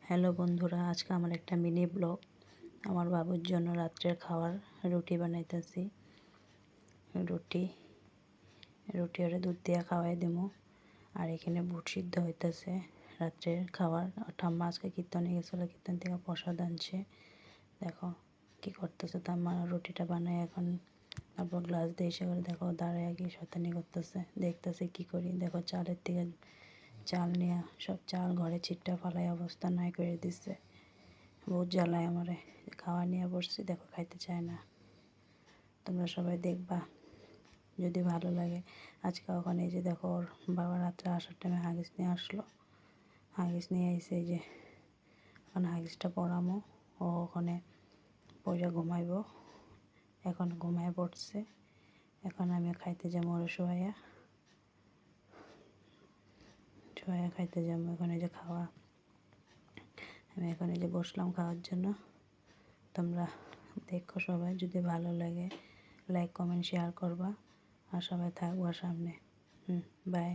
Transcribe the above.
Hello বন্ধুরা, আজকে আমার একটা মিনি ব্লগ। আমার বাবুর জন্য রাত্রের খাবার রুটি বানাইতেছি। রুটি ওরে দুধ দিয়ে খাওয়াই দেবো। আর এখানে বুট সিদ্ধ হইতেছে রাত্রের খাবার। ঠাম্মা আজকে কীর্তনে গেছিলো, কীর্তন থেকে প্রসাদ আনছে। দেখো কী করতেছে ঠাম্মা। রুটিটা বানায় এখন তারপর গ্লাস দিয়ে এসে করে দেখো দাঁড়ায় গিয়ে শয়তানি করতেছে, দেখতেছে কী করি। দেখো চালের থেকে চাল নিয়ে সব চাল ঘরে ছিটটা ফালাই অবস্থা নাই করে দিচ্ছে। বহুত জ্বালায় আমারে। খাওয়া নিয়ে বসছি, দেখো খাইতে চায় না। তোমরা সবাই দেখবা যদি ভালো লাগে। আজকে ওখানে এই যে দেখো ওর বাবা রাত্রে আসার টাইমে হাগিস নিয়ে আসলো। হাগিস নিয়ে এসে এই যে এখন হাগিসটা পরামো। ও ওখানে পয়সা ঘুমাইব। এখন ঘুমায় পড়ছে। এখন আমি খাইতে যাবো ওরা শোয়া খাইতে যাবো। এখন এই যে খাওয়া, আমি এখন এই যে বসলাম খাওয়ার জন্য। তোমরা দেখো সবাই, যদি ভালো লাগে লাইক কমেন্ট শেয়ার করবা। আর সবাই থাকবা সামনে। বাই।